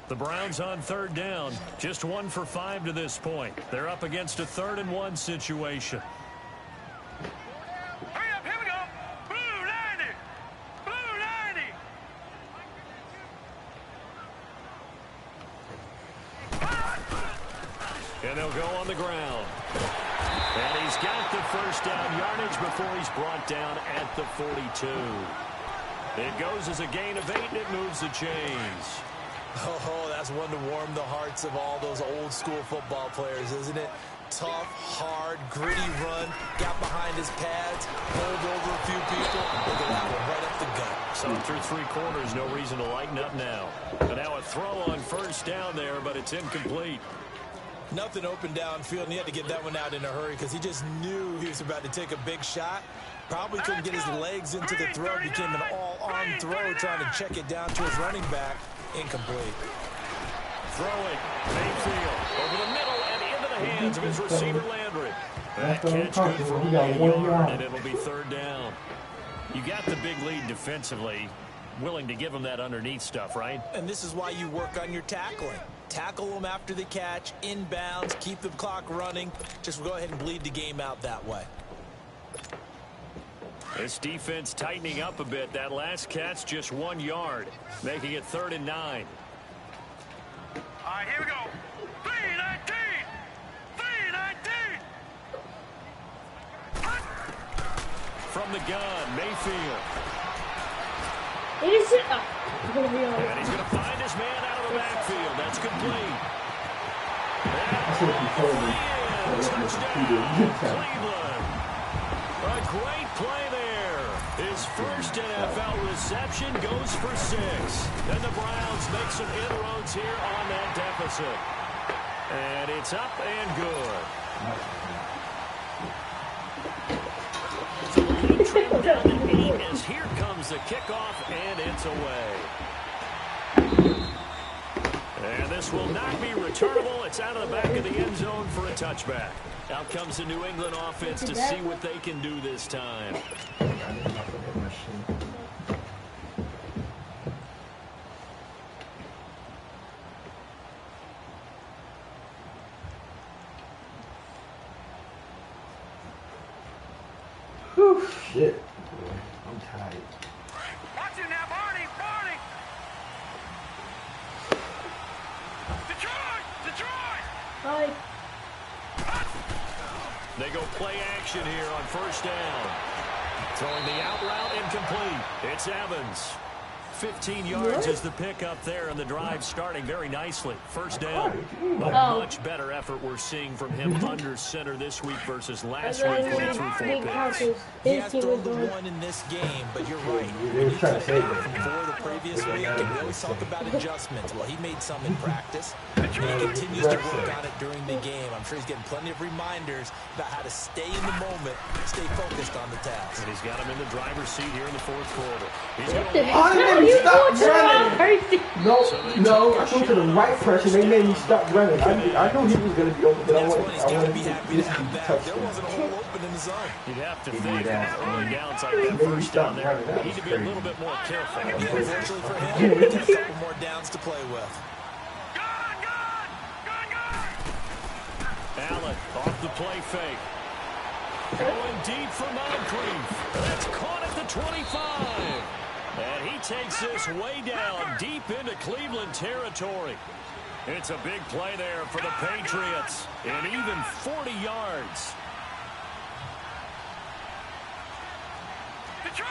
S1: The Browns on 3rd down. Just 1 for 5 to this point. They're up against a 3rd and 1 situation.
S2: Hurry up, here we go. Blue 90. Blue 90.
S1: And they'll go on the ground. And he's got the first down yardage before he's brought down at the 42. It goes as a gain of 8, and it moves the chains.
S4: Oh, that's one to warm the hearts of all those old school football players, isn't it? Tough, hard, gritty run, got behind his pads, pulled over a few people. Look at that one, right up the gut.
S1: So through 3 quarters, no reason to lighten up now. And now a throw on first down there, but it's incomplete.
S4: Nothing open downfield, and he had to get that one out in a hurry because he just knew he was about to take a big shot. Probably couldn't get his legs into the throw. Became an all-arm throw, trying to check it down to his running back. Incomplete.
S1: Throwing. Mayfield over the middle and into the hands of his receiver, Landry. That catch good for 1 yard, and it'll be 3rd down. You got the big lead defensively. Willing to give him that underneath stuff, right?
S4: And this is why you work on your tackling. Tackle them after the catch, inbounds, keep the clock running. Just go ahead and bleed the game out that way.
S1: This defense tightening up a bit. That last catch just 1 yard, making it 3rd and 9.
S2: All right, here we go. 319. 319.
S1: From the gun, Mayfield.
S3: It is it.
S1: And he's going to find his man out of the backfield. That's complete. Touchdown, Cleveland. A great play there. His first NFL reception goes for 6. And the Browns make some inroads here on that deficit. And it's up and good. So the lead trimmed down to 8 as here comes the kickoff, and it's away. And this will not be returnable. It's out of the back of the end zone for a touchback. Out comes the New England offense to see what they can do this time.
S3: Whew, shit. I'm tired.
S2: Watch it now, Barney. Detroit.
S3: Hi.
S1: They go play action here on first down. Throwing the out route, incomplete. It's Evans. 15 yards is the pickup there, and the drive starting very nicely. First down. A much better effort we're seeing from him under center this week versus last week when he threw 4 picks.
S4: He has thrown the 1 in this game, but you're right. When you come back from 4 the previous week, and we always talk about adjustments. Well, he made some in practice, and he continues to work on it during the game. I'm sure he's getting plenty of reminders about how to stay in the moment, stay focused on the task.
S1: And he's got him in the driver's seat here in the 4th quarter. He's
S3: Oh, me stop running.
S6: Person.
S3: No, I went to the right person. They made me stop running. I knew he was going to be open, but I wanted
S4: He's
S3: to
S4: got to be happy to have that. There wasn't a hole open in the zone.
S1: You'd have to think on early downs like that first down there, you need to be a little bit more careful.
S4: Yeah, unfortunately for him, he's got a couple more downs to play with.
S1: Allen off the play fake. Going deep for Moncrief. That's caught at the 25. And he takes this way down deep into Cleveland territory. It's a big play there for the Patriots. And even 40 yards.
S2: Detroit!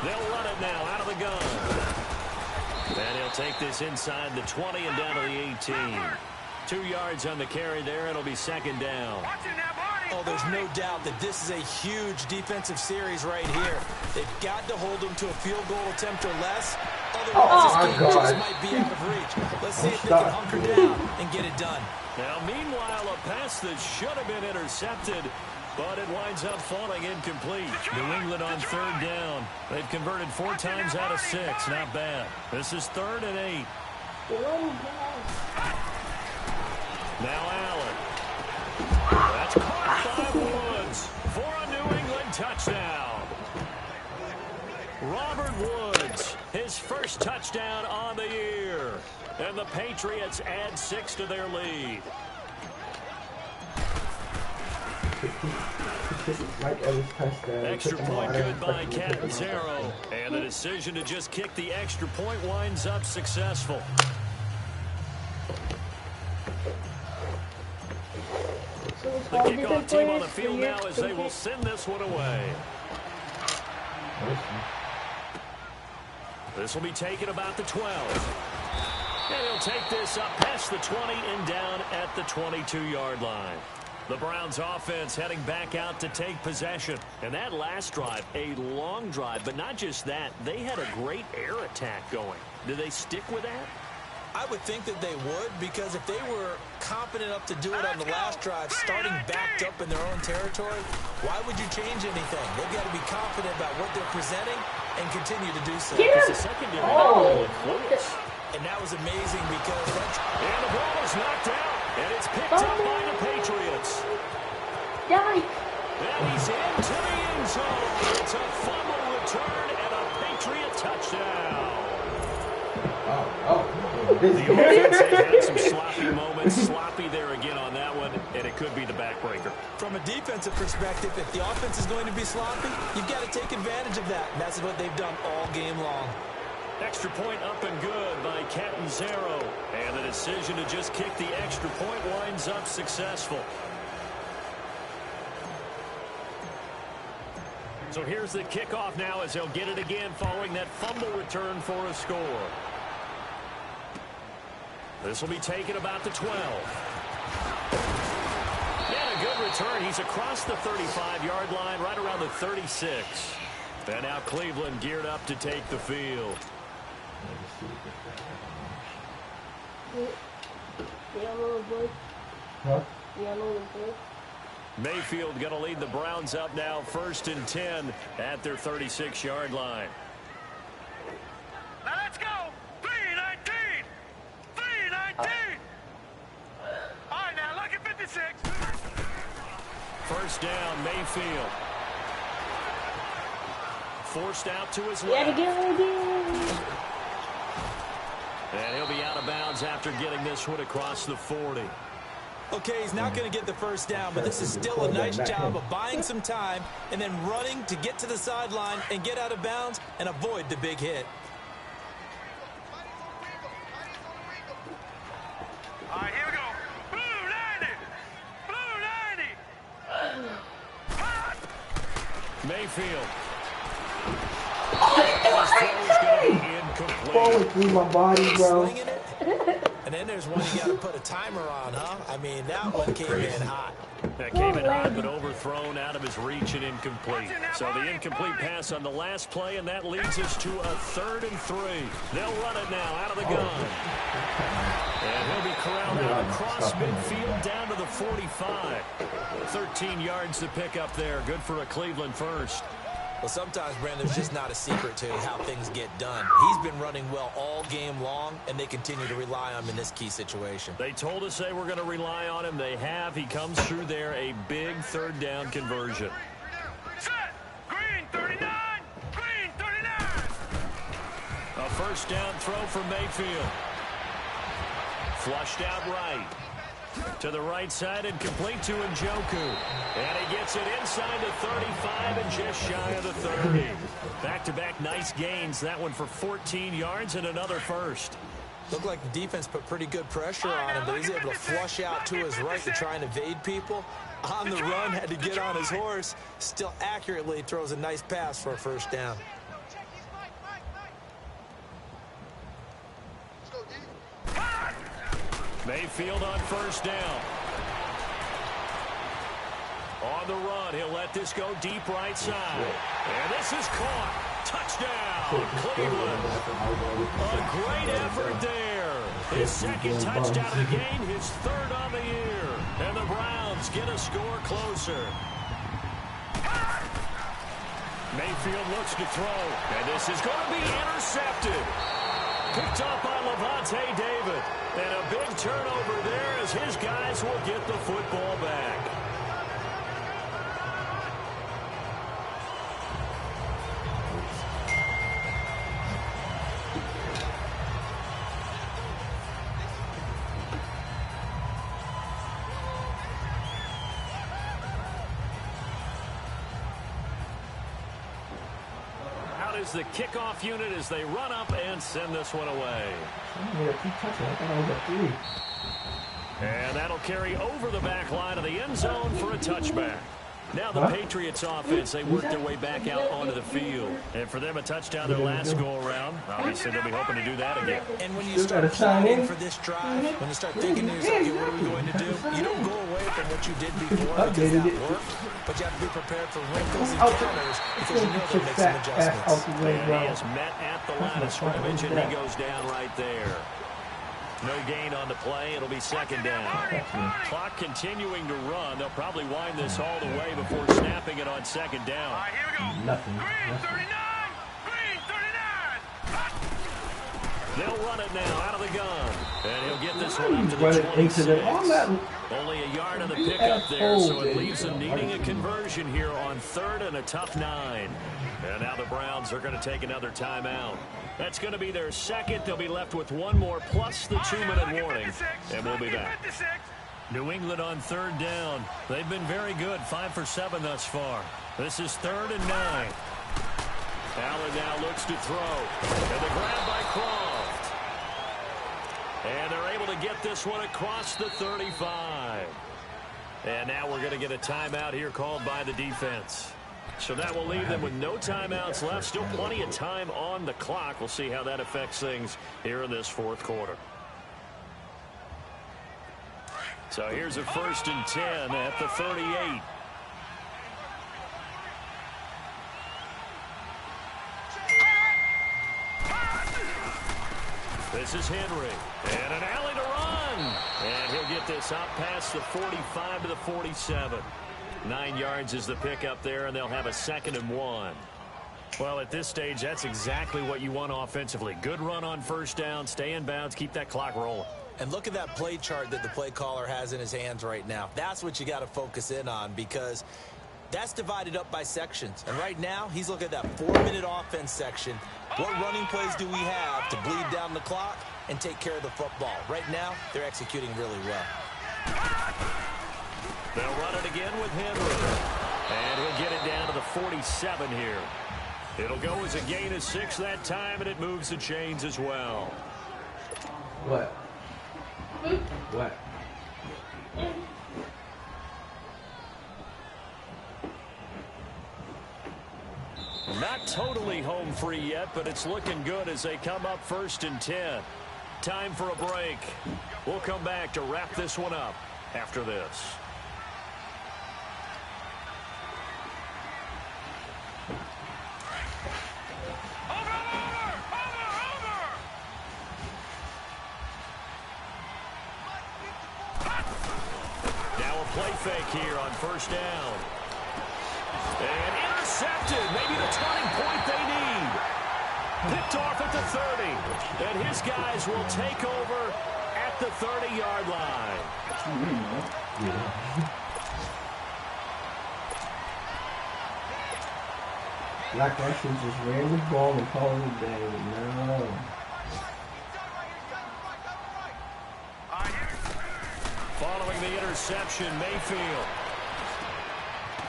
S1: They'll run it now out of the gun. And he'll take this inside the 20 and down to the 18. 2 yards on the carry there. It'll be second down.
S4: Oh, there's no doubt that this is a huge defensive series right here. They've got to hold them to a field goal attempt or less. Otherwise, this game just might be out of reach. Let's see if they can hunker down and get it done.
S1: Now, meanwhile, a pass that should have been intercepted, but it winds up falling incomplete. New England on third down. They've converted 4 times out of 6. Not bad. This is 3rd and 8. Now Allen. That's caught by Woods for a New England touchdown. Robert Woods, his first touchdown on the year. And the Patriots add 6 to their lead. Extra point good by Catanzaro. And the decision to just kick the extra point winds up successful. The kickoff team on the field now as they will send this one away. This will be taken about the 12. And he'll take this up past the 20 and down at the 22-yard line. The Browns offense heading back out to take possession. And that last drive, a long drive, but not just that. They had a great air attack going. Do they stick with that?
S4: I would think that they would, because if they were competent enough to do it on the last drive, starting backed up in their own territory, why would you change anything? They've got to be confident about what they're presenting and continue to do so.
S1: Because the secondary close.
S4: And that was amazing because that's...
S1: And the ball is knocked out, and it's picked up by the Patriots. And he's into the end zone. It's a fumble return and a Patriot touchdown. The offense had some sloppy moments. Sloppy there again on that one, and it could be the backbreaker.
S4: From a defensive perspective, if the offense is going to be sloppy, you've got to take advantage of that. And that's what they've done all game long.
S1: Extra point up and good by Catanzaro. And the decision to just kick the extra point winds up successful. So here's the kickoff now as they'll get it again following that fumble return for a score. This will be taken about the 12. And a good return. He's across the 35-yard line, right around the 36. And now Cleveland geared up to take the field. Mayfield going to lead the Browns up now 1st and 10 at their 36-yard line.
S2: Now let's go. 3-19. 3-19. All right, now look at 56.
S1: First down, Mayfield. Forced out to his left. And he'll be out of bounds after getting this one across the 40.
S4: Okay, he's not going to get the first down, but this is still a nice job of buying some time and then running to get to the sideline and get out of bounds and avoid the big hit.
S2: All right, here we go. Blue 90. Blue 90.
S1: Mayfield. His throw is going to be incomplete.
S3: Falling through my body, bro.
S4: Slinging it. And then there's one you got to put a timer on, huh? I mean, that one came in hot.
S1: That came in hot, but overthrown out of his reach and incomplete. So the incomplete pass on the last play, and that leads us to a 3rd and 3. They'll run it now out of the gun. And he'll be corralled out across midfield down to the 45. 13 yards to pick up there. Good for a Cleveland first.
S4: Well, sometimes, Brandon, there's just not a secret to how things get done. He's been running well all game long, and they continue to rely on him in this key situation.
S1: They told us they were going to rely on him. They have. He comes through there, a big 3rd down conversion.
S2: Set. Green 39. Green 39.
S1: A 1st down throw for Mayfield. Flushed out right. To the right side and complete to Njoku. And he gets it inside the 35 and just shy of the 30. Back-to-back nice gains. That one for 14 yards and another first.
S4: Looked like the defense put pretty good pressure on him, but he's able to flush out to his right to try and evade people. On the run, had to get on his horse. Still accurately throws a nice pass for a 1st down.
S1: Mayfield on 1st down. On the run, he'll let this go deep right side. And this is caught. Touchdown, Cleveland. A great effort there. His 2nd touchdown of the game, his 3rd on the year. And the Browns get a score closer. Mayfield looks to throw. And this is going to be intercepted. Picked up by Levante David. And a big turnover there as his guys will get the football back. Out is the kickoff unit as they run up and send this one away. And that'll carry over the back line of the end zone for a touchback. Now the Patriots offense, they work their way back out onto the field. And for them, a touchdown their last go-around. Obviously, they'll be hoping to do that again.
S4: And when you start planning for this drive, when you start thinking to yourself, okay, what are we going to do? You don't go away from what you did before because that worked, but you have to be prepared for wrinkles and counters because you know they'll make some adjustments.
S1: And he is met at the line of scrimmage, and he goes down right there. No gain on the play. It'll be 2nd down. Clock continuing to run. They'll probably wind this all the way before snapping it on 2nd down.
S2: All right, here we go.
S3: Nothing.
S2: Green 39. Green 39.
S1: They'll run it now out of the gun. And he'll get this one up to the 26. Only a yard of the pickup there, so it leaves them needing a conversion here on 3rd and a tough 9. And now the Browns are going to take another timeout. That's going to be their 2nd. They'll be left with one more plus the 2-minute warning. And we'll be back. New England on 3rd down. They've been very good, 5 for 7 thus far. This is 3rd and 9. Allen now looks to throw. And the grab by Croft. And they're able to get this one across the 35. And now we're going to get a timeout here called by the defense. So that will leave them with no timeouts left. Still plenty of time on the clock. We'll see how that affects things here in this 4th quarter. So here's a 1st and 10 at the 38. This is Henry. And an alley to run. And he'll get this out past the 45 to the 47. 9 yards is the pickup there, and they'll have a 2nd and 1. Well, at this stage, that's exactly what you want offensively. Good run on 1st down, stay in bounds, keep that clock rolling.
S4: And look at that play chart that the play caller has in his hands right now. That's what you got to focus in on because that's divided up by sections. And right now, he's looking at that 4-minute offense section. What running plays do we have to bleed down the clock and take care of the football? Right now, they're executing really well.
S1: They'll run it again with Henry. And he'll get it down to the 47 here. It'll go as a gain of 6 that time, and it moves the chains as well.
S3: What? What?
S1: Not totally home free yet, but it's looking good as they come up 1st and 10. Time for a break. We'll come back to wrap this one up after this. play fake here on first down. And intercepted. Maybe the turning point they need. Picked off at the 30. And his guys will take over at the 30-yard line.
S3: Black Russians just ran the ball and called it a day. No.
S1: Following the interception, Mayfield.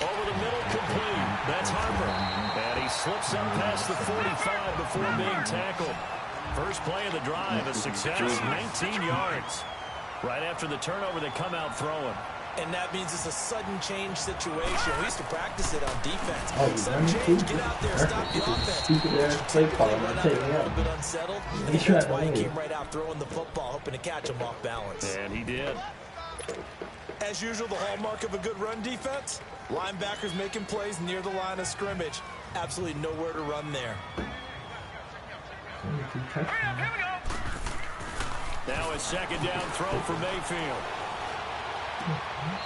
S1: Over the middle, complete. That's Harper. And he slips up past the 45 before being tackled. First play of the drive, a success, 19 yards. Right after the turnover, they come out throwing.
S4: And that means it's a sudden change situation. We used to practice it on defense. Sudden change, get out there, stop the offense. They run out a little bit unsettled. And that's why he came right out throwing the football, hoping to catch him off balance.
S1: And he did.
S4: As usual, the hallmark of a good run defense, linebackers making plays near the line of scrimmage. Absolutely nowhere to run there.
S1: Now a second down throw for Mayfield.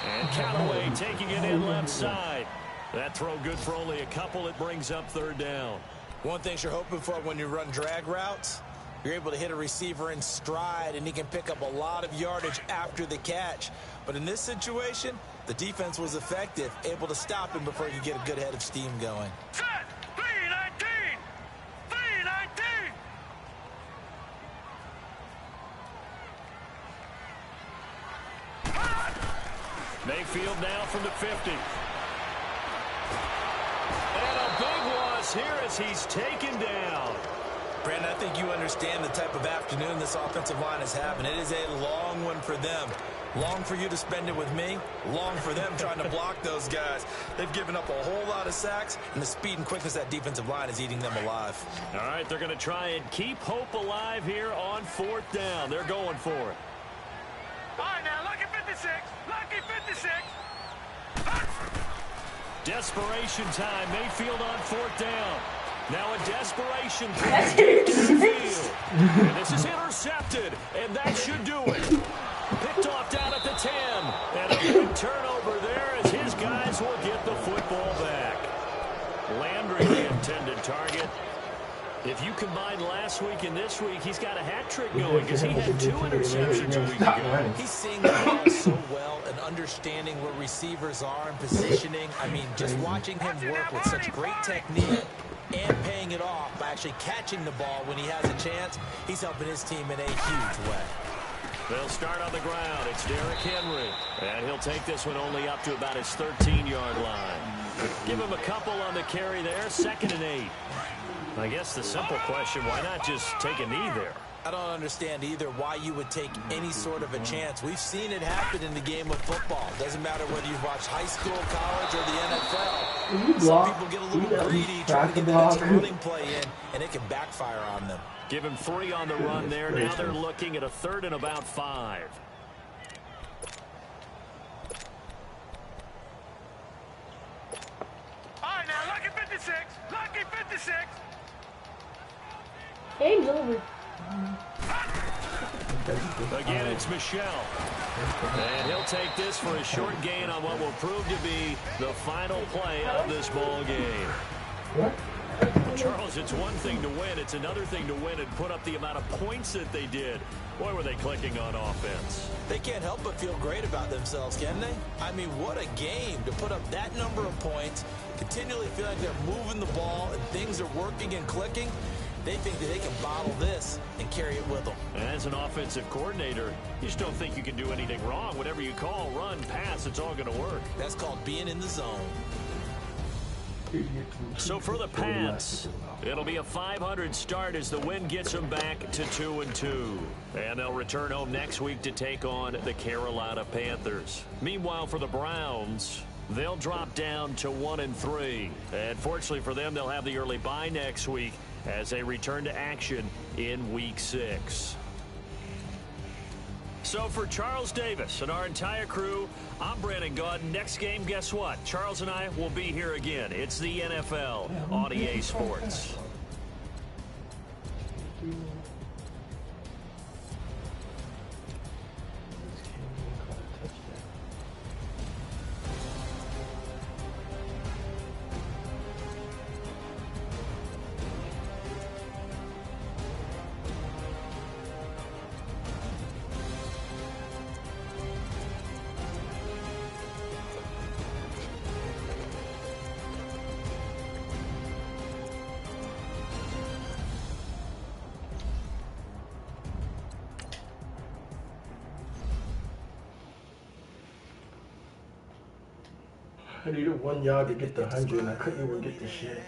S1: And Callaway taking it in left side. That throw good for only a couple. It brings up third down.
S4: One thing you're hoping for when you run drag routes, you're able to hit a receiver in stride, and he can pick up a lot of yardage after the catch. But in this situation, the defense was effective, able to stop him before he could get a good head of steam going.
S2: Set! 319! 319!
S1: Mayfield now from the 50. And a big loss here as he's taken down.
S4: Brandon, I think you understand the type of afternoon this offensive line is having. It is a long one for them. Long for you to spend it with me. Long for them trying to block those guys. They've given up a whole lot of sacks, and the speed and quickness of that defensive line is eating them alive.
S1: All right, they're going to try and keep hope alive here on fourth down. They're going for it.
S2: All right, now, lucky 56. Lucky 56.
S1: Desperation time. Mayfield on fourth down. Now a desperation play to the field. And this is intercepted, and that should do it. Picked off down at the 10. And a good turnover there as his guys will get the football back. Landry, the intended target. If you combine last week and this week, he's got a hat trick going because he had 2 interceptions a week ago.
S4: He's seeing the ball so well and understanding where receivers are and positioning. I mean, just watching him work with such great technique and paying it off by actually catching the ball when he has a chance, he's helping his team in a huge way.
S1: They'll start on the ground. It's Derrick Henry. And he'll take this one only up to about his 13-yard line. Give him a couple on the carry there. 2nd and 8. I guess the simple question, why not just take a knee there?
S4: I don't understand either why you would take any sort of a chance. We've seen it happen in the game of football. Doesn't matter whether you've watched high school, college, or the NFL. Some people get a little greedy trying to get the next running play in, and it can backfire on them.
S1: Give him 3 on the run there. Now they're looking at a 3rd and about 5.
S2: All right, now, lucky 56. Lucky 56.
S6: Game's over.
S1: Again, it's Michelle. And he'll take this for a short gain on what will prove to be the final play of this ball game. Charles, it's one thing to win. It's another thing to win and put up the amount of points that they did. Boy, were they clicking on offense.
S4: They can't help but feel great about themselves, can they? I mean, what a game to put up that number of points, continually feel like they're moving the ball and things are working and clicking. They think that they can bottle this and carry it with them.
S1: As an offensive coordinator, you just don't think you can do anything wrong. Whatever you call, run, pass, it's all going to work.
S4: That's called being in the zone.
S1: So for the Pats, it'll be a 500 start as the win gets them back to 2-2. And they'll return home next week to take on the Carolina Panthers. Meanwhile, for the Browns, they'll drop down to 1-3. And fortunately for them, they'll have the early bye next week as they return to action in Week 6. So for Charles Davis and our entire crew, I'm Brandon Gaudin. Next game, guess what? Charles and I will be here again. It's the NFL on EA Sports.
S3: I needed 1 yard to get the 100 and I couldn't even get the shit.